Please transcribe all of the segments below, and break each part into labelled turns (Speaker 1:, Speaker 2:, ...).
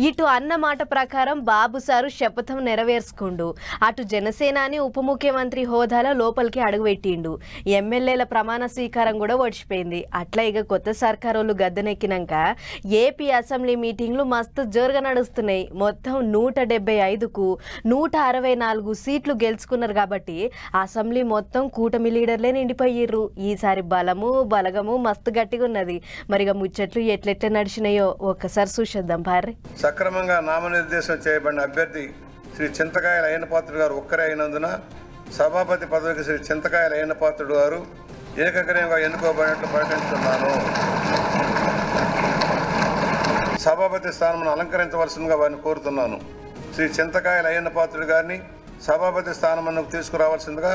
Speaker 1: ఇటు అన్న మాట ప్రకారం బాబు సారు శపథం నెరవేర్చుకుండు. అటు జనసేనాని ఉప ముఖ్యమంత్రి హోదాలో లోపలికి అడుగుపెట్టిండు. ఎమ్మెల్యేల ప్రమాణ స్వీకారం కూడా వచ్చిపోయింది. అట్లా ఇక కొత్త సర్కారోళ్ళు గద్దెనెక్కినాక ఏపీ అసెంబ్లీ మీటింగ్లు మస్తు జోరుగా నడుస్తున్నాయి. మొత్తం 175కు 164 సీట్లు గెలుచుకున్నారు కాబట్టి అసెంబ్లీ మొత్తం కూటమి లీడర్లే నిండిపోయిర్రు. ఈసారి బలగము మస్తు గట్టిగా ఉన్నది. మరిగా ముచ్చట్లు ఎట్లెట్లా నడిచినాయో ఒక్కసారి చూసేద్దాం పార్రి.
Speaker 2: సక్రమంగా నామనిర్దేశం చేయబడిన అభ్యర్థి శ్రీ చింతకాయల అయ్యన్నపాత్రుడు గారు ఒక్కరే అయినందున సభాపతి పదవికి శ్రీ చింతకాయల అయ్యన్నపాత్రుడు గారు ఏకగ్రీవంగా ఎన్నుకోబడినట్లు ప్రకటిస్తున్నాను. సభాపతి స్థానం అలంకరించవలసిందిగా వారిని కోరుతున్నాను. శ్రీ చింతకాయల అయ్యన్నపాత్రుడు గారిని సభాపతి స్థానం తీసుకురావాల్సిందిగా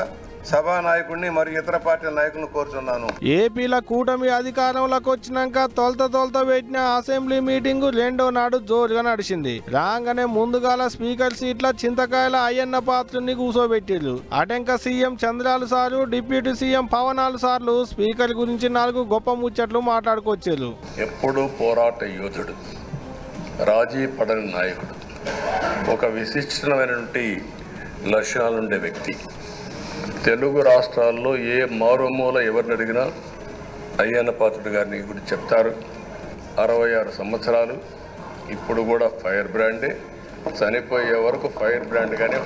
Speaker 2: సభానాయకుడిని మరియు ఇతర పార్టీల నాయకులను కోరుతున్నాను.
Speaker 3: ఏపీల కూటమి అధికారంలోకి వచ్చినాక తొలత పెట్టిన అసెంబ్లీ మీటింగ్ రెండో నాడు జోరుగా నడిచింది. రాగానే ముందుగాల స్పీకర్ సీట్ల చింతకాయల అయ్యన్న పాత్రుని కూర్చోబెట్టిరు. అటెంక సీఎం చంద్రాలు సారు, డిప్యూటీ సీఎం పవనాలు సార్లు స్పీకర్ గురించి 4 గొప్ప ముచ్చట్లు మాట్లాడుకొచ్చారు.
Speaker 4: ఎప్పుడు పోరాట యోధుడు, రాజీ పడని నాయకుడు, ఒక విశిష్టమైనటువంటి లక్షణాలుండే వ్యక్తి. తెలుగు రాష్ట్రాల్లో ఏ మారుమూల ఎవరిని అడిగినా అయ్యన్నపాత్రుడు గారిని గురించి చెప్తారు. 66 సంవత్సరాలు, ఇప్పుడు కూడా ఫైర్ బ్రాండే, చనిపోయే వరకు ఫైర్ బ్రాండ్గానే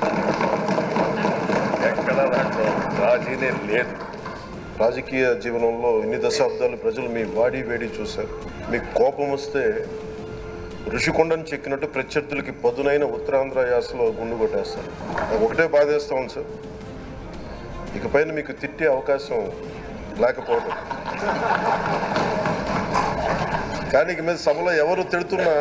Speaker 4: ఎక్కడ దాంట్లో రాజీనే లేదు.
Speaker 5: రాజకీయ జీవనంలో ఇన్ని దశాబ్దాలు ప్రజలు మీ వాడి వేడి చూశారు. మీకు కోపం వస్తే ఋషికొండను చెక్కినట్టు ప్రత్యర్థులకి పదునైన ఉత్తరాంధ్ర యాసలో గుండు కొట్టేస్తారు. నాకు ఒకటే బాధేస్తా ఉంది సార్, ఇకపైన మీకు తిట్టే అవకాశం లేకపోవడం. కానీ ఇక మీద సభలో ఎవరు తిడుతున్నా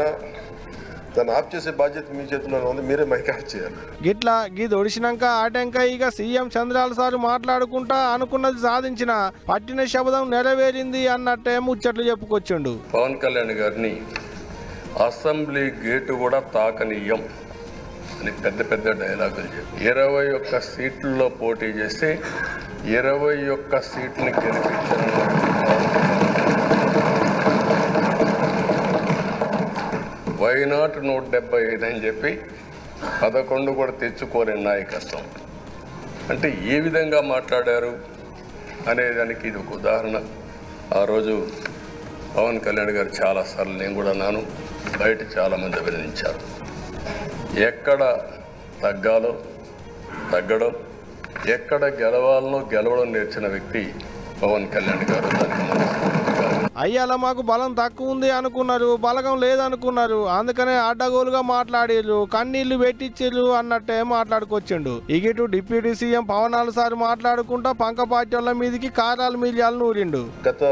Speaker 5: దాన్ని ఆఫ్ చేసే బాధ్యత మీ చేతిలోనే ఉంది. మీరే మైక్ ఆఫ్ చేయాలి.
Speaker 3: గిట్లా గీది ఒడిసినాక ఆటంక ఇక సీఎం చంద్రాల సారు మాట్లాడుకుంటా అనుకున్నది సాధించిన, పట్టిన శబ్దం నెరవేరింది అన్నట్టే ముచ్చట్లు చెప్పుకొచ్చిండు.
Speaker 4: పవన్ కళ్యాణ్ గారిని అసెంబ్లీ గేటు కూడా తాకనీయం అని పెద్ద డైలాగులు చెప్పి 21 సీట్లలో పోటీ చేస్తే 21 సీట్ని గెలిపించారు. వైనాట్ 175 అని చెప్పి 11 కూడా తెచ్చుకోలేని నాయకత్వం. అంటే ఏ విధంగా మాట్లాడారు అనేదానికి ఇది ఒక ఉదాహరణ. ఆ రోజు పవన్ కళ్యాణ్ గారు చాలాసార్లు, నేను కూడా అన్నాను, బయట చాలామంది అభినందించారు. ఎక్కడ తగ్గాలో తగ్గడం, ఎక్కడ గెలవాలనో గెలవడం నేర్చిన వ్యక్తి పవన్ కళ్యాణ్ గారు.
Speaker 3: అయ్యాల మాకు బలం తక్కువ ఉంది అనుకున్నారు, బలగం లేదనుకున్నారు, అందుకనే అడ్డగోలుగా మాట్లాడిర్రు, కన్నీళ్లు పెట్టించిర్రు అన్నట్టే మాట్లాడుకొచ్చిండు. ఇగిటు డిప్యూటీ సీఎం పవనాలు సార్ మాట్లాడుకుంటా పంక పార్టీల మీదకి కారాలు మిలియాలు నూరిండు.
Speaker 5: గత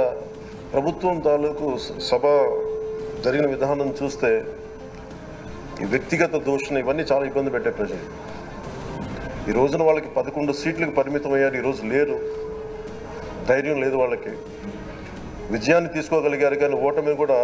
Speaker 5: ప్రభుత్వం తాలూకు సభ జరిగిన విధానం చూస్తే ఈ వ్యక్తిగత దూషణ ఇవన్నీ చాలా ఇబ్బంది పెట్టే ప్రజలు. ఈ రోజున వాళ్ళకి 11 సీట్లకు పరిమితం అయ్యారు. ఈరోజు లేరు, ధైర్యం లేదు వాళ్ళకి. విజయాన్ని తీసుకోగలిగారు కానీ ఓటమి కూడా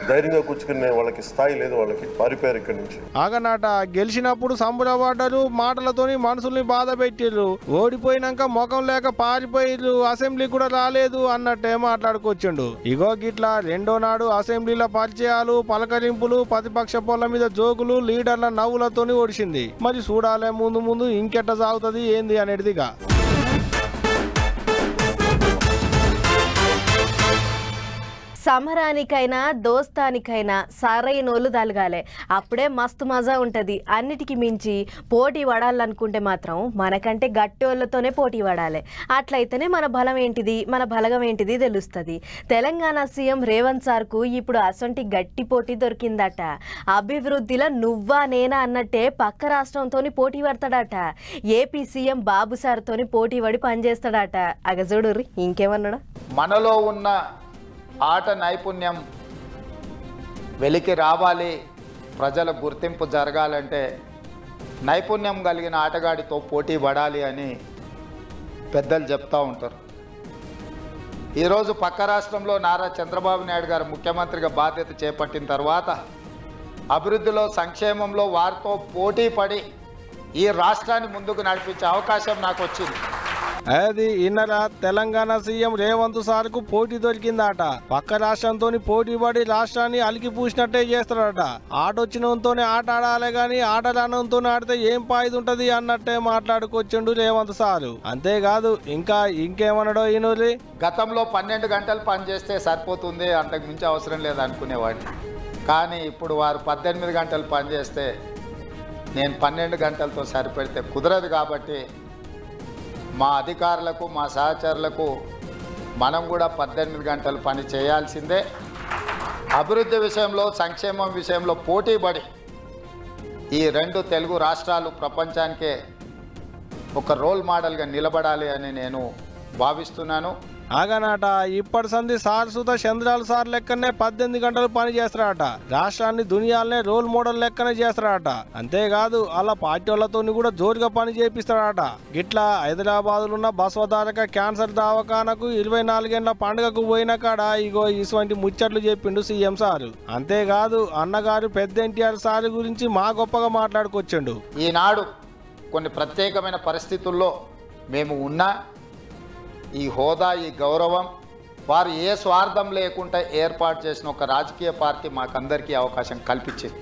Speaker 5: ధైర్యంగా కూర్చుకునే వాళ్ళకి స్థాయి లేదు. వాళ్ళకి పారిపోయారు ఇక్కడి నుంచి.
Speaker 3: ఆగనాట గెలిచినప్పుడు సంబరపడ్డారు, మాటలతోని మనుషుల్ని బాధ పెట్టిర్రు, ఓడిపోయినాక ముఖం లేక పారిపోయిర్రు, అసెంబ్లీ కూడా రాలేదు అన్నట్టే మాట్లాడుకొచ్చిండు. ఇగో గిట్లా రెండో నాడు అసెంబ్లీల పరిచయాలు, పలకరింపులు, ప్రతిపక్ష పొల్ల మీద జోకులు, లీడర్ల నవ్వులతోని ఓడిసింది. మరి చూడాలే ముందు ఇంకెట్ట సాగుతుంది ఏంది అనేదిగా.
Speaker 1: సమరానికైనా దోస్తానికైనా సరైనోళ్ళు తలగాలే, అప్పుడే మస్తు మజా ఉంటుంది. అన్నిటికీ మించి పోటీ పడాలనుకుంటే మాత్రం మనకంటే గట్టి వాళ్ళతోనే పోటీ పడాలి. అట్లయితేనే మన బలం ఏంటిది, మన బలగం ఏంటిది తెలుస్తుంది. తెలంగాణ సీఎం రేవంత్ సార్కు ఇప్పుడు అసొంటి గట్టి పోటీ దొరికిందట. అభివృద్ధిలో నువ్వా నేనా అన్నట్టే పక్క రాష్ట్రంతో పోటీ పడతాడట. ఏపీ సీఎం బాబు సార్తోని పోటీ పడి పనిచేస్తాడట. అగజోడుర్రి ఇంకేమన్నాడా.
Speaker 6: మనలో ఉన్న ఆట నైపుణ్యం వెలికి రావాలి, ప్రజల గుర్తింపు జరగాలంటే నైపుణ్యం కలిగిన ఆటగాడితో పోటీ పడాలి అని పెద్దలు చెప్తూ ఉంటారు. ఈరోజు పక్క రాష్ట్రంలో నారా చంద్రబాబు నాయుడు గారు ముఖ్యమంత్రిగా బాధ్యత చేపట్టిన తర్వాత అభివృద్ధిలో, సంక్షేమంలో వారితో పోటీ పడి ఈ రాష్ట్రాన్ని ముందుకు నడిపించే అవకాశం నాకు వచ్చింది.
Speaker 3: అది ఇన్నర తెలంగాణ సీఎం రేవంత్ సార్ కు పోటీ దొరికిందట. పక్క రాష్ట్రంతో పోటీ పడి రాష్ట్రాన్ని అలికి పూసినట్టే చేస్తాడట. ఆటొచ్చినంతోనే ఆట ఆడాలి గాని ఆట రానంతో ఆడితే ఏం పాయిది ఉంటది అన్నట్టే మాట్లాడుకొచ్చిండు రేవంత్ సారు. అంతేకాదు ఇంకేమన్నాడో ఈనూరి.
Speaker 6: గతంలో 12 గంటలు పనిచేస్తే సరిపోతుంది, అంతకు మించి అవసరం లేదు అనుకునేవాడిని. కానీ ఇప్పుడు వారు 18 గంటలు పనిచేస్తే నేను 12 గంటలతో సరిపెడితే కుదరదు. కాబట్టి మా అధికారులకు మా సహచరులకు మనం కూడా 18 గంటలు పని చేయాల్సిందే. అభివృద్ధి విషయంలో సంక్షేమం విషయంలో పోటీపడి ఈ 2 తెలుగు రాష్ట్రాలు ప్రపంచానికే ఒక రోల్ మోడల్గా నిలబడాలి అని నేను భావిస్తున్నాను.
Speaker 3: ఆగనాట ఇప్పటి సంధి సార్ సుత చంద్రాల సార్ లెక్కనే 18 గంటలు పని చేస్తారట. రాష్ట్రాన్ని దునియాలనే రోల్ మోడల్ లెక్కనే చేస్తారట. అంతేకాదు అలా పార్టీ వాళ్ళతో కూడా జోరుగా పని చేపిస్తారట. గిట్లా హైదరాబాద్ ఉన్న బసవతారక క్యాన్సర్ దవాఖానకు 24 గంటల పండుగకు పోయిన కాడ ఇగో ఇటువంటి ముచ్చట్లు చెప్పిండు సీఎం సారు. అంతేకాదు అన్నగారు పెద్ద ఎన్టీఆర్ సార్ గురించి మా గొప్పగా మాట్లాడుకొచ్చిండు.
Speaker 6: ఈనాడు కొన్ని ప్రత్యేకమైన పరిస్థితుల్లో మేము ఉన్నా ఈ హోదా ఈ గౌరవం వారు ఏ స్వార్థం లేకుండా ఏర్పాటు చేసిన ఒక రాజకీయ పార్టీ మాకందరికీ అవకాశం కల్పించింది.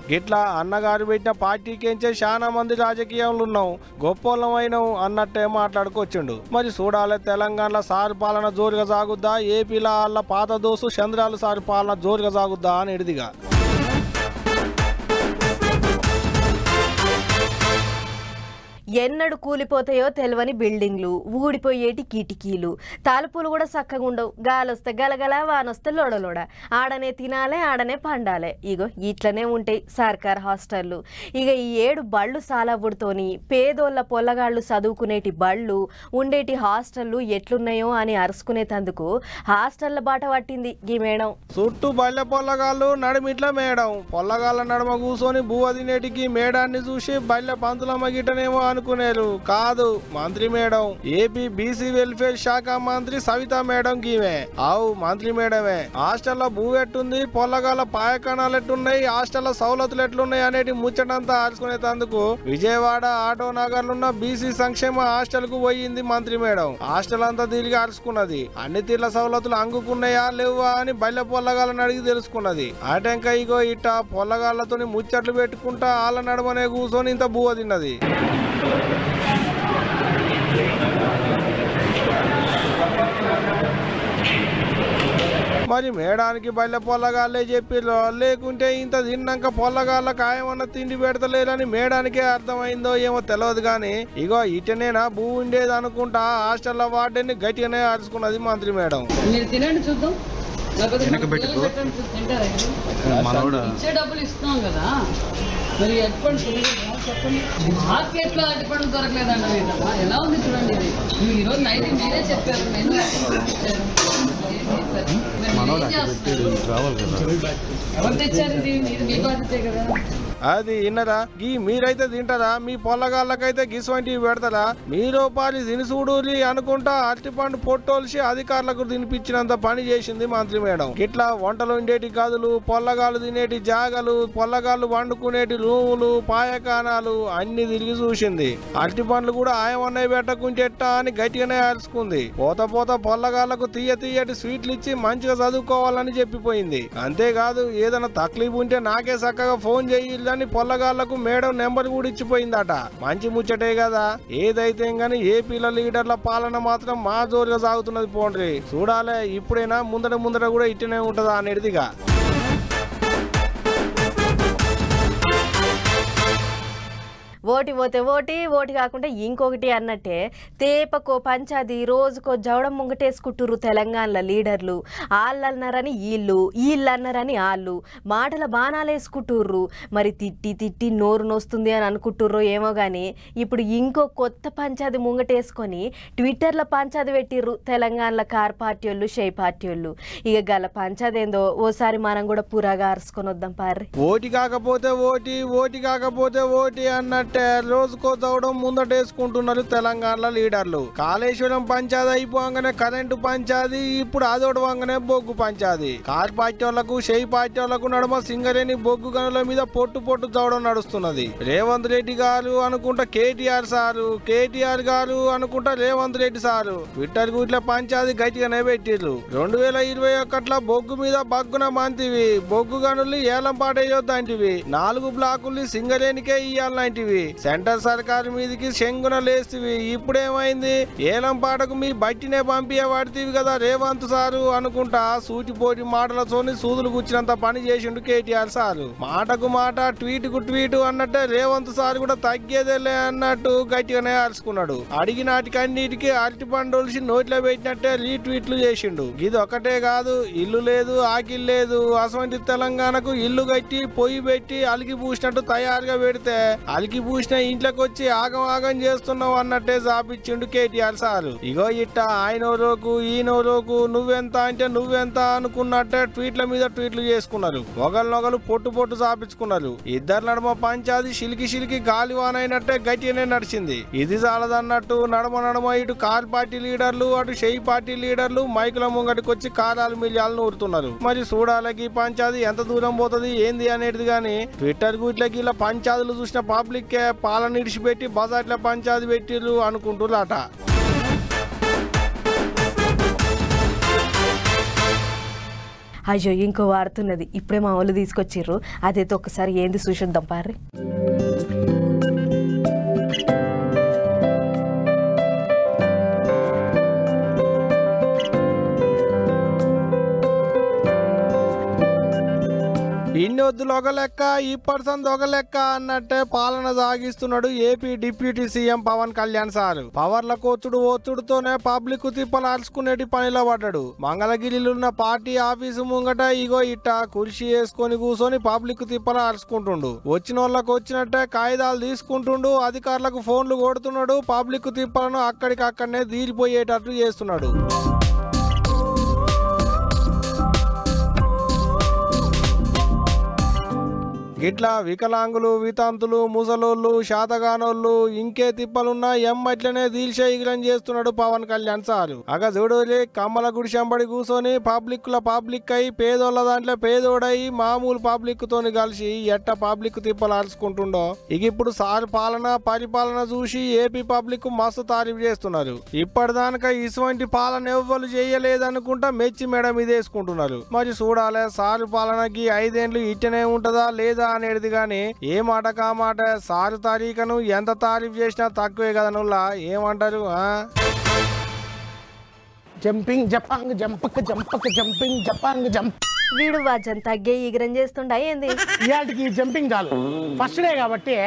Speaker 3: గిట్లా అన్నగారు పెట్టిన పార్టీకేంచే చాలా మంది రాజకీయంలో ఉన్నాం, గొప్పోళ్ళమైనాం అన్నట్టే మాట్లాడుకొచ్చిండు. మరి చూడాలి తెలంగాణలో సారు పాలన జోరుగా సాగుద్దా, ఏపీలో వాళ్ళ పాత దోసు చంద్రాలు సారు పాలన జోరుగా సాగుద్దా అని ఎడిదిగా.
Speaker 1: ఎన్నడు కూలిపోతాయో తెలియని బిల్డింగ్లు, ఊడిపోయేటి కిటికీలు, తలుపులు కూడా చక్కగా ఉండవు. గాలొస్తే గలగల, వానొస్తే లోడలోడ. ఆడనే తినాలే, ఆడనే పండాలే. ఇగో ఇట్లనే ఉంటాయి సర్కార్ హాస్టళ్ళు. ఇక ఈ 7 బళ్ళు సాలవుడితోని పేదోళ్ళ పొల్లగాళ్ళు చదువుకునేటి బళ్ళు ఉండేటి హాస్టళ్ళు ఎట్లున్నాయో అని అరుచుకునేందుకు హాస్టళ్ళ బాట పట్టింది ఈ మేడం.
Speaker 3: చుట్టూ బల్లె పొల్లగాళ్ళు నడిమిట్ల మేడం. పొల్లగాళ్ళ నడుమ కూర్చొని బువ్వ తినేటికి మేడాన్ని చూసి బల్లె పంతులమ్మ గిట్టనేమో అనుకునేరు. కాదు, మంత్రి మేడం. ఏపీ బీసీ వెల్ఫేర్ శాఖ మంత్రి సవితా మేడం గీమే. ఆవు మంత్రి మేడమే. హాస్టల్లో భూవెట్టుంది, పొల్లగాల పాయకణాలు ఎట్టున్నాయి, హాస్టల్లో సౌలతులు ఎట్లున్నాయి అనేటి ముచ్చటంతా ఆడుకునేందుకు విజయవాడ ఆటో నగర్లున్న బీసీ సంక్షేమ హాస్టల్ కు పోయింది మంత్రి మేడం. హాస్టల్ అంతా తిరిగి అరుచుకున్నది. అన్ని తీర్ల సౌలతులు అంగుకున్నాయా లేవా అని బల్లె పొల్లగాళ్ళని అడిగి తెలుసుకున్నది. ఆటంక ఇగో ఇట్ట పొల్లగాళ్లతో ముచ్చట్లు పెట్టుకుంటా వాళ్ళ నడమనే కూర్చొని ఇంత బువ్వ తిన్నది. మరి మేడానికి బల్లె పొల్లగాళ్ళే చెప్పిర్రు, లేకుంటే ఇంత తిన్నాక పొల్లగాళ్ళకి ఆయమన్నా తిండి పెడతలేరని మేడానికే అర్థమైందో ఏమో తెలియదు. కానీ ఇగో ఇటనేనా భూ ఉండేది అనుకుంటా హాస్టల్లో వార్డెన్ని గట్టిగానే అరుచుకున్నది మంత్రి మేడం.
Speaker 7: డబ్బులు ఇస్తున్నాం కదా, మరి చెప్పండి మార్కెట్లో అరటిపండు దొరకలేదండి. ఎలా ఉంది చూడండి. ఈరోజు నైట్ మీరే చెప్పారు, నేను ఎవరు తెచ్చారు? ఇది మీరు మీ బాధ్యతే కదా.
Speaker 3: అది ఇన్నరా గీ మీరైతే తింటారా? మీ పొల్లగాళ్ళకైతే గిసువంటివి పెడతారా? మీరో పాలి తినిసూడూరి అనుకుంటా అరటిపండు పొట్టోల్సి అధికారులకు తినిపించినంత పని చేసింది మంత్రి మేడం. ఇట్లా వంటలు ఉండేటి గదులు, పొల్లగాళ్ళు తినేటి జాగలు, పొల్లగాళ్ళు వండుకునేటి రూములు, పాయకానాలు అన్ని తిరిగి చూసింది. అరటి పండ్లు కూడా ఆయమన్నయ్య పెట్టకుంటెట్టా అని గట్టిగానే అరుచుకుంది. పోత పొల్లగాళ్లకు తీయటి స్వీట్లు ఇచ్చి మంచిగా చదువుకోవాలని చెప్పిపోయింది. అంతేకాదు ఏదైనా తక్లీఫ్ ఉంటే నాకే చక్కగా ఫోన్ చేయాలని పొల్లగాళ్లకు మేడం నెంబర్ కూడా ఇచ్చిపోయిందట. మంచి ముచ్చటే కదా. ఏదైతే గాని ఏపీల లీడర్ల పాలన మాత్రం మా జోరుగా సాగుతున్నది. పోండ్రి చూడాలే ఇప్పుడైనా ముందర కూడా ఇట్టనే ఉంటదా అనేదిగా.
Speaker 1: ఓటి పోతే ఓటి కాకుండా ఇంకొకటి అన్నట్టే తేపకో పంచాది రోజుకో జవడం ముంగటేసుకుంటుర్రు తెలంగాణలో లీడర్లు. వాళ్ళన్నారని వీళ్ళన్నారని వాళ్ళు మాటల బాణాలు వేసుకుంటుర్రు. మరి తిట్టి నోరు నొస్తుంది అని అనుకుంటుర్రో ఏమో కానీ ఇప్పుడు ఇంకో కొత్త పంచాది ముంగటేసుకొని ట్విట్టర్లో పంచాది పెట్టిర్రు తెలంగాణలో కార్ పార్టీ వాళ్ళు, షై పార్టీ వాళ్ళు. ఇక గల పంచాదేందో ఓసారి మనం కూడా పురాగా అరుచుకొని వద్దాం పార్రి.
Speaker 3: ఓటి కాకపోతే ఓటి అన్నట్టే రోజుకో దౌడం ముందటేసుకుంటున్నారు తెలంగాణ లీడర్లు. కాళేశ్వరం పంచాయతీ అయిపోగానే కరెంటు పంచాయతీ, ఇప్పుడు అదోడవంగానే బొగ్గు పంచాయతీ. కార్ పార్టీ వాళ్లకు షెయి పార్టీ వాళ్లకు నడుమ సింగరేణి బొగ్గు గనుల మీద పొట్టు దౌడం నడుస్తున్నది. రేవంత్ రెడ్డి గారు అనుకుంటా కేటీఆర్ సారు, కేటీఆర్ గారు అనుకుంటా రేవంత్ రెడ్డి సారు ట్విట్టర్ కు ఇట్లా పంచాయతీ గట్టిగానే పెట్టిర్రు. 2021 బొగ్గు మీద బగ్గున మంతివి, బొగ్గు గనుల్ని ఏలం పాటేయొద్దంటివి, 4 బ్లాకుల్ని సింగరేణికే ఇయ్యాలంటివి, సెంటర్ సర్కారు మీదికి శంగున లేస్తివి. ఇప్పుడేమైంది, ఏలం పాటకు మీ బట్టినే పంపించబడితివి కదా రేవంత్ సారు అనుకుంటా సూటిపోటి మాటలతోని సూదులు గుచ్చినంత పని చేసిండు కేటీఆర్ సారు. మాటకు మాట ట్వీట్ కు ట్వీట్ అన్నట్టే రేవంత్ సార్ కూడా తగ్గేదేలే అన్నట్టు గట్టిగానే అరుచుకున్నాడు. అడిగినాటికన్నిటికి అరటి పండుల్సి నోట్లో పెట్టినట్టే రీట్వీట్లు చేసిండు. ఇది ఒకటే కాదు, ఇల్లు లేదు ఆకిల్ లేదు, అసవంటి తెలంగాణకు ఇల్లు కట్టి పొయ్యి పెట్టి అలికి పూసినట్టు తయారుగా పెడితే అలికి పూసిన ఇంట్లోకి వచ్చి ఆగం ఆగం చేస్తున్నావు అన్నట్టే జాపిచ్చిండు కేటీఆర్ సారు. ఇగో ఇట్ట ఆయన రోకు ఈయన రోకు నువ్వెంత అంటే నువ్వెంత అనుకున్నట్టే ట్వీట్ల మీద ట్వీట్లు చేసుకున్నారు. ఒకరినొకరు పొట్టు జాపించుకున్నారు. ఇద్దరు నడుమ పంచాది సిలికి గాలివాన అయినట్టే గట్టిగానే నడిచింది. ఇది చాలదన్నట్టు నడమ ఇటు కార్ పార్టీ లీడర్లు అటు షెయి పార్టీ లీడర్లు మైకుల ముంగటికి వచ్చి కారాలు మిల్యాలు నూరుతున్నారు. మరి చూడాలకి పంచాది ఎంత దూరం పోతుంది ఏంది అనేది గాని ట్విట్టర్ గుట్లకి ఇలా పంచాదులు చూసిన పబ్లిక్ పాలన ఇడిచిపెట్టి బజార్ల పంచాది పెట్టిర్రు అనుకుంటున్నారట.
Speaker 1: అయ్యో ఇంకో వాడుతున్నది, ఇప్పుడే మా వాళ్ళు తీసుకొచ్చిర్రు, అదైతే ఒకసారి ఏంది చూసిద్దాం పారి.
Speaker 3: ఇన్నొద్దులు ఒక లెక్క ఈ పర్సన్ ఒక లెక్క అన్నట్టే పాలన సాగిస్తున్నాడు AP deputy CM Pawan Kalyan sir. పవర్ల ఒత్తుడుతోనే పబ్లిక్ తిప్పలాల్చుకునేటి పనిలో పడ్డాడు. మంగళగిరిలున్న పార్టీ ఆఫీసు ముంగట ఇగో ఇట్ట కుర్చీ వేసుకొని కూర్చొని పబ్లిక్ తిప్పలాల్చుకుంటుండు. వచ్చిన వాళ్ళకు వచ్చినట్టే కాగితాలు తీసుకుంటుండు, అధికారులకు ఫోన్లు కొడుతున్నాడు, పబ్లిక్ తిప్పలను అక్కడికక్కడనే తీరిపోయేటట్టు చేస్తున్నాడు. ఇట్లా వికలాంగులు వితంతులు ముసలోళ్ళు శాతగానోళ్ళు ఇంకే తిప్పలున్నా ఎమ్మట్లనే దీల్షయిగిలం చేస్తున్నాడు పవన్ కళ్యాణ్ సారు. అగ చూడలే కమ్మల గుడిసెంబడి కూర్చొని పబ్లిక్ అయి పేదోళ్ళ దాంట్లో పేదోడై మామూలు పబ్లిక్ తోని కలిసి ఎట్ట పబ్లిక్ తిప్పలాల్చుకుంటుండో ఇక ఇప్పుడు సారు పరిపాలన చూసి ఏపీ పబ్లిక్ మస్తు తారీఫ్ చేస్తున్నారు. ఇప్పటిదానిక ఇటువంటి పాలన ఎవ్వరు చేయలేదనుకుంటా మెచ్చి మేడం ఇదేసుకుంటున్నారు. మరి చూడాలే సారు పాలనకి 5 ఏళ్ళు ఇట్టనే ఉంటదా లేదా అనేది గాని ఏ మాట కా మాట సారు తారీఖను ఎంత తారీఫ్ చేసినా తక్కువే కదా నుల్లా, ఏమంటారు?
Speaker 8: జంపింగ్ జపాంగ్ జంపక్ జంపక్ జంపింగ్ జపాంగ్ జంప్.
Speaker 1: వీడు వాజన్ తగ్గే ఈగరం చేస్తుండా ఏంది?
Speaker 8: ఇవాటికి జంపింగ్ చాలు, ఫస్ట్ డే కాబట్టి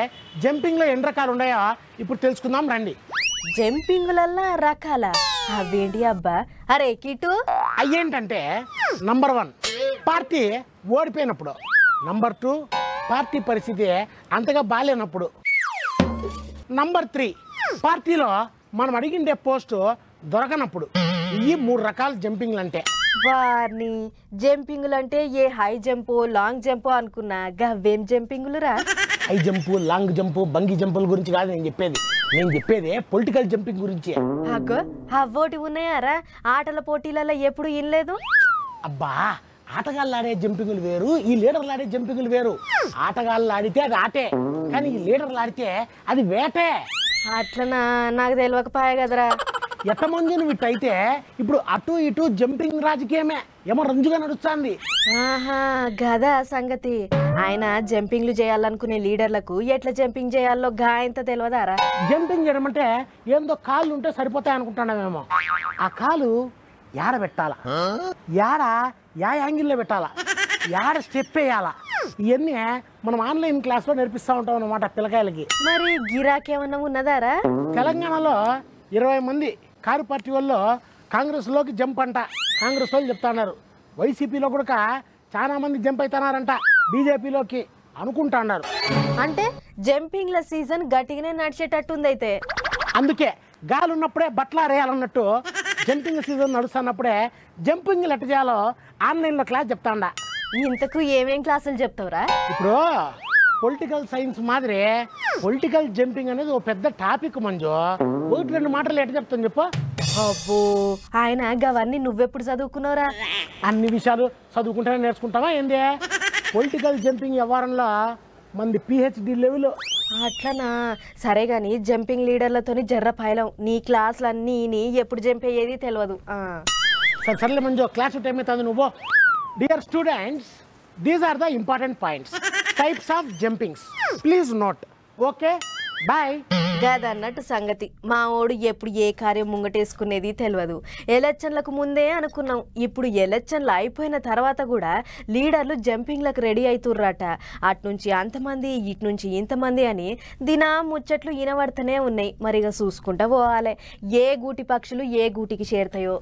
Speaker 8: జంపింగ్ లో ఎన్ని రకాలు ఉన్నాయో ఇప్పుడు తెలుసుకుందాం రండి.
Speaker 1: జంపింగ్లల్లా రకాల అవేంటి అబ్బా? అరే కిటు
Speaker 8: అయ్యేంటంటే నంబర్ 1 పార్టీ ఓడిపోయినప్పుడు, నంబర్ 2 పార్టీ పరిస్థితి అంతగా బాగాలేనప్పుడు, నంబర్ 3 పార్టీలో మనం అడిగిండే పోస్టు దొరకనప్పుడు. ఈ 3 రకాల జంపింగ్లు అంటే.
Speaker 1: వారిని జంపింగ్లు అంటే ఏ హై జంపు లాంగ్ జంపు అనుకున్నా, గవేం జంపింగ్లు రా?
Speaker 8: హై జంపు లాంగ్ జంపు బంగి జంపుల గురించి కాదు నేను చెప్పేది పొలిటికల్ జంపింగ్ గురించి.
Speaker 1: అగ్గో అవ్వోటి ఉన్నాయారా? ఆటల పోటీలలో ఎప్పుడు ఇనలేదు.
Speaker 8: అబ్బా ఆటగాళ్ళు ఆడే జంపింగ్లు వేరు, ఈ లీడర్లు ఆడే జంపింగ్లు వేరు. ఆటగాళ్ళు ఆడితే అది ఆటే, కానీ ఈ లీడర్లు ఆడితే అది వేటే.
Speaker 1: అట్లనా? నాకు తెలియకపోయా కదరా.
Speaker 8: ఎంతమంది నువ్వు ఇట్టయితే ఇప్పుడు అటు ఇటు జంపింగ్ రాజకీయమే ఏమో రంజుగా నడుస్తుంది.
Speaker 1: ఆహా గదా సంగతి. ఆయన జంపింగ్లు చేయాలనుకునే లీడర్లకు ఎట్లా జంపింగ్ చేయాలో గాయంత తెలియదారా?
Speaker 8: జంపింగ్ చేయడం అంటే ఏందో కాళ్ళు ఉంటే సరిపోతాయి అనుకుంటున్నామేమో. ఆ కాలు యాడ పెట్టాలా, యా యాంగిల్లో పెట్టాలా, యాడ స్టెప్ వేయాలా, ఇవన్నీ మనం ఆన్లైన్ క్లాస్లో నేర్పిస్తూ ఉంటాం అన్నమాట పిల్లకాయలకి.
Speaker 1: మరి గిరాకేమన్నా ఉన్నదారా?
Speaker 8: తెలంగాణలో 20 మంది కారు పార్టీ వాళ్ళు కాంగ్రెస్లోకి జంప్ అంట. కాంగ్రెస్ వాళ్ళు చెప్తున్నారు. వైసీపీలో కూడా చాలా మంది జంప్ అవుతున్నారంట బీజేపీలోకి అనుకుంటున్నారు.
Speaker 1: అంటే జంపింగ్ల సీజన్ గట్టిగానే నడిచేటట్టుంది అయితే.
Speaker 8: అందుకే గాలి ఉన్నప్పుడే బట్టలారేయాలన్నట్టు జంపింగ్ సీజన్ నడుస్తున్నప్పుడే జంపింగ్ ఎట్ట చేయాలో ఆన్లైన్లో క్లాస్ చెప్తాండా.
Speaker 1: ఇంతకు ఏమేం క్లాసులు చెప్తావురా?
Speaker 8: ఇప్పుడు పొలిటికల్ సైన్స్ మాదిరి పొలిటికల్ జంపింగ్ అనేది ఓ పెద్ద టాపిక్ మంజు. ఒకటి రెండు మాటలు ఎట్లా చెప్తాను చెప్పు.
Speaker 1: అబ్బో ఆయన అవన్నీ నువ్వెప్పుడు చదువుకున్నావురా?
Speaker 8: అన్ని విషయాలు చదువుకుంటానే నేర్చుకుంటావా ఏంది? పొలిటికల్ జంపింగ్ వ్యవహారంలో మంది PhD లెవెల్.
Speaker 1: అట్లనా? సరే గాని జంపింగ్ లీడర్లతోని జర్ర పైలం. నీ క్లాసులు అన్నీ ఎప్పుడు జంప్ అయ్యేది తెలియదు.
Speaker 8: సర్లే మంజు, క్లాస్ టైం అవుతుంది నువ్వు. Dear students, these are the important points, types of jumpings. Please note. Okay, bye.
Speaker 1: గదన్నట్టు సంగతి. మా ఓడు ఎప్పుడు ఏ కార్యం ముంగటేసుకునేది తెలియదు. ఎలక్షన్లకు ముందే అనుకున్నాం, ఇప్పుడు ఎలక్షన్లు అయిపోయిన తర్వాత కూడా లీడర్లు జంపింగ్లకు రెడీ అవుతుర్రట. అట్నుంచి అంతమంది, ఇట్నుంచి ఇంతమంది అని దినా ముచ్చట్లు ఈనబడుతూనే ఉన్నాయి. మరిగా చూసుకుంటా పోవాలి ఏ గూటి పక్షులు ఏ గూటికి చేరుతాయో.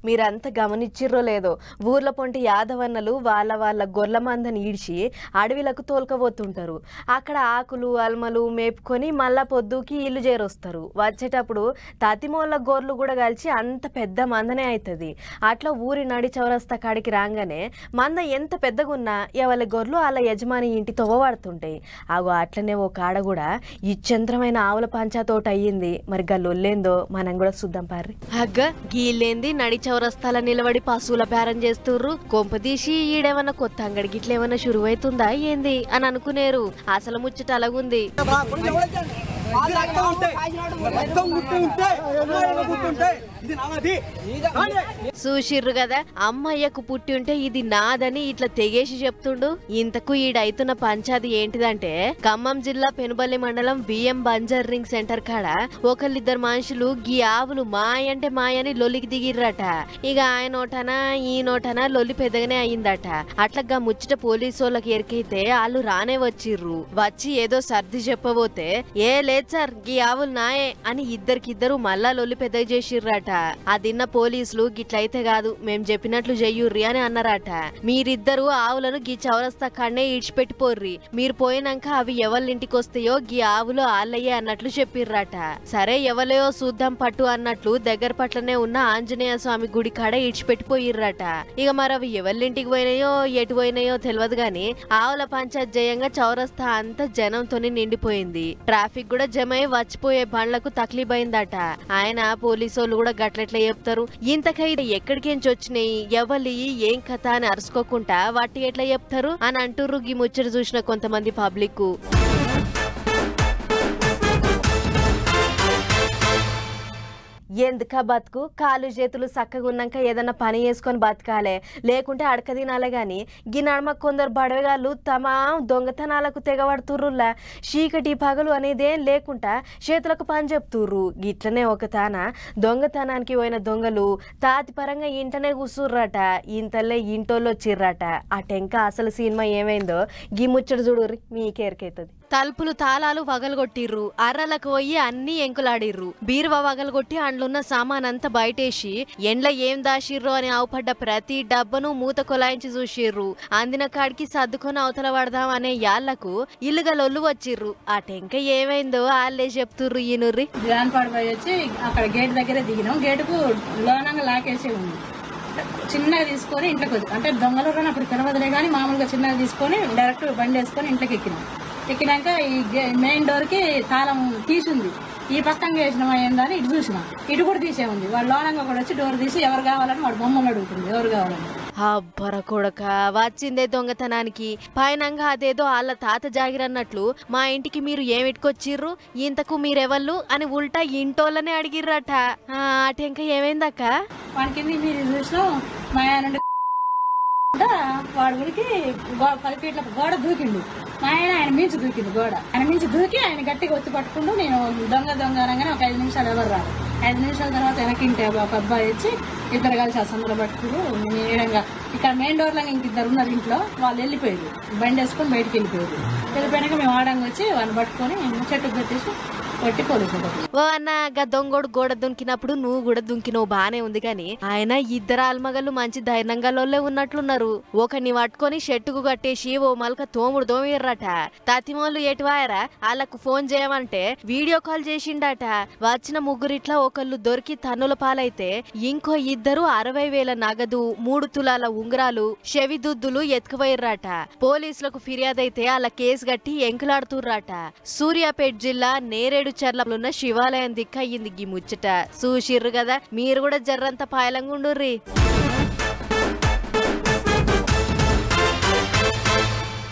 Speaker 1: మీరంతా గమనిచ్చిర్రో లేదో, ఊర్ల పొంటి యాదవన్నలు వాళ్ళ గొర్రెల మందని ఈడ్చి అడవిలకు తోలుకపోతుంటారు. అక్కడ ఆకులు అల్మలు మేపుకొని మళ్ళా పొద్దుకి ఇల్లు చేరొస్తారు. వచ్చేటప్పుడు తతిమోళ్ళ గొర్రెలు కూడా కలిసి అంత పెద్ద మందనే అవుతుంది. అట్లా ఊరి నడి చౌరస్తా కాడికి రాగానే మంద ఎంత పెద్దగున్నా ఎవరి గొర్రెలు వాళ్ళ యజమాని ఇంటి తవ్వబడుతుంటాయి. అగో అట్లనే ఓ కాడ కూడా ఇచ్చంత్రమైన ఆవుల పంచాతోట అయ్యింది. మరి గల్లొల్లేందో మనం కూడా చూద్దాం పార్రి. అగ్గ గీళ్ళేంది నడి చౌరస్తాల నిలబడి పశువుల బేరం చేస్తుర్రు. కొంపదీసి ఈడేమన్నా కొత్త అంగడి గిట్లేమన్నా షురువైతుందా ఏంది అని అనుకునేరు. అసలు ముచ్చట అలాగుంది. చూసిర్రు కదా, అమ్మయ్యకు పుట్టి ఉంటే ఇది నాదని ఇట్లా తెగేసి చెప్తుండు. ఇంతకు ఈడైతున్న పంచాది ఏంటిదంటే, ఖమ్మం జిల్లా పెనుబల్లి మండలం బిఎం బంజర్ రింగ్ సెంటర్ కాడ ఒకళ్ళిద్దరు మనుషులు గీ ఆవులు మాయంటే మాయని లొల్లికి దిగిర్రట. ఇక ఆయన నోటనా ఈ నోటనా లొల్లి పెద్దగానే అయిందట. అట్లా ముచ్చట పోలీసు వాళ్ళకి ఎరికైతే వాళ్ళు రానే వచ్చిర్రు. వచ్చి ఏదో సర్ది చెప్పబోతే, ఏ లేదు సార్ గీ ఆవులు నాయే అని ఇద్దరికిద్దరు మళ్ళా లొల్లి పెద్దగా చేసిర్రట. అదిన్న పోలీసులు గిట్లయితే కాదు, మేం చెప్పినట్లు చెయ్యుర్రి అని అన్నారట. మీరిద్దరు ఆవులను గీ చౌరస్తా కాడనే ఇడిచిపెట్టిపోర్రి, మీరు పోయినాక అవి ఎవరింటికి వస్తాయో గీ ఆవులు ఆళ్ళయ్యే అన్నట్లు చెప్పిర్రట. సరే ఎవలేయో చూద్దాం పట్టు అన్నట్లు దగ్గర పట్లనే ఉన్న ఆంజనేయ స్వామి గుడి కాడ ఇడిచిపెట్టిపోయిర్రట. ఇక మరి అవి ఎవరింటికి పోయినాయో ఎటు పోయినాయో తెలియదు గాని ఆవుల పంచాయత్ జయంగా చౌరస్తా అంతా జనంతోని నిండిపోయింది. ట్రాఫిక్ కూడా జమై వచ్చిపోయే బండ్లకు తక్లీబైందట. ఆయన పోలీసు కూడా గట్లెట్లా చెప్తారు, ఇంతకైతే ఎక్కడికేంచి వచ్చినాయి ఎవలి ఏం కథ అని అరుసుకోకుండా వాటి ఎట్లా చెప్తారు అని అంటుర్రు గీ ముచ్చట చూసిన కొంతమంది పబ్లిక్. ఎందుక బతుకు, కాళ్ళు చేతులు చక్కగా ఉన్నాక ఏదన్నా పని చేసుకొని బతకాలే, లేకుంటే అడక తినాలే. గాని గీ నడమ కొందరు బడవగాళ్ళు తమ దొంగతనాలకు తెగబడుతుర్రులా. చీకటి పగలు అనేదేం లేకుండా చేతులకు పని చెప్తుర్రు. గిట్లనే ఒక తాన దొంగతనానికి పోయిన దొంగలు తాతిపరంగా ఇంటనే కూసుర్రట. ఇంతలే ఇంటోళ్ళు వచ్చిర్రట. అటెంక అసలు సినిమా ఏమైందో గీ ముచ్చట చూడుర్రి, మీకేరికైతుంది. తలుపులు తాళాలు వగలగొట్టిర్రు, అర్రలకు పోయి అన్ని ఎంకులాడిర్రు, బీరువా వగలగొట్టి అండ్లున్న సామానంతా బయటేసి ఎండ్ల ఏం దాషిర్రు అని ఆవుపడ్డ ప్రతి డబ్బను మూత కొలాయించి చూసిర్రు. అందిన కాడికి సర్దుకొని అవతల పడదాం అనే యాళ్లకు ఇల్లుగా లొల్లు వచ్చిర్రు. ఆ టెంక ఏమైందో వాళ్ళే చెప్తుర్రు. ఈనుర్రి
Speaker 9: జాన్పాడు పోయి వచ్చి అక్కడ గేట్ దగ్గరే దిగినాం. గేటుకు లోనంగా లాకేసి ఉంది. చిన్నగా తీసుకొని ఇంట్లోకి వచ్చి, అంటే దొంగలు కానీ అప్పుడు తెలవదులే కానీ మామూలుగా చిన్నగా తీసుకొని డైరెక్ట్ బండి వేసుకొని ఇంట్లోకి ఎక్కినాం. ఎక్కినాక ఈ మెయిన్ డోర్ కి తాళం తీసుంది. ఈ పక్కంగా వేసినాం అయ్యిందని ఇటు చూసినాం, ఇటు కూడా తీసే ఉంది. వాడు లోనంగా కూడా వచ్చి డోర్ తీసి ఎవరు కావాలని వాడు బొమ్మలు అడుగుతుంది, ఎవరు కావాలని.
Speaker 1: అబ్బర కొడక, వచ్చిందే దొంగతనానికి. పైనంగా అదేదో వాళ్ళ తాత జాగిరన్నట్లు మా ఇంటికి మీరు ఏమిటికొచ్చిర్రు, ఇంతకు మీరెవళ్ళు అని ఉల్టా ఇంటోళ్ళనే అడిగిర్రట. అటెంక ఏమైందక్క?
Speaker 9: వానికి మీరు చూసినాం మా ఆయన వాడు ఉడికి 10 ఫీట్ల గోడ దూకిండు. మా ఆయన మించి దూకింది గోడ. ఆయన మించి దూకి ఆయన గట్టిగా ఒత్తి పట్టుకుంటూ నేను దొంగ అనగానే ఒక 5 నిమిషాలు ఎవరు రాదు. 5 నిమిషాల తర్వాత వెనకింటే ఒక అబ్బాయి వచ్చి ఇద్దరు కలిసి ఆ సందులో పట్టుకుని నేనంగా ఇక్కడ మెయిన్ డోర్ లాగా ఇంకిద్దరు ఉన్నారు ఇంట్లో. వాళ్ళు వెళ్ళిపోయారు, బండి వేసుకొని బయటకు వెళ్ళిపోయారు. వెళ్ళిపోయాక మేము ఆడంగా వచ్చి వాళ్ళని పట్టుకొని చెట్టుకు పెట్టేసి కొట్టి పోలీసులు
Speaker 1: ఓ అన్న గా దొంగోడు గోడ దుంకినప్పుడు నువ్వు కూడా దుంకినవు బానే ఉంది గాని ఆయన ఇద్దరు ఆల్మగళ్ళు మంచి ధైర్యంగా ఉన్నట్లున్నారు. ఒకరిని పట్టుకొని షెట్టుకు కట్టేసి ఓ మలక తోముడు దోమిర్రట. తతిమోళ్ళు ఎటువాయరా వాళ్ళకు ఫోన్ చేయమంటే వీడియో కాల్ చేసిండట. వచ్చిన ముగ్గురిట్లా ఒకళ్ళు దొరికి తన్నుల పాలైతే ఇంకో ఇద్దరు 60,000 నగదు 3 తులాల ఉంగరాలు చెవిదుద్దులు ఎత్తుకుపోయిర్రట. పోలీసులకు ఫిర్యాదైతే అలా కేసు గట్టి ఎంకులాడుతుర్రట. సూర్యాపేట జిల్లా నేరేడు చర్లలున్న శివాలయం దిక్కయ్యింది గీ ముచ్చట. చూసిర్రు కదా, మీరు కూడా జర్రంత పాయలంగుండుర్రి.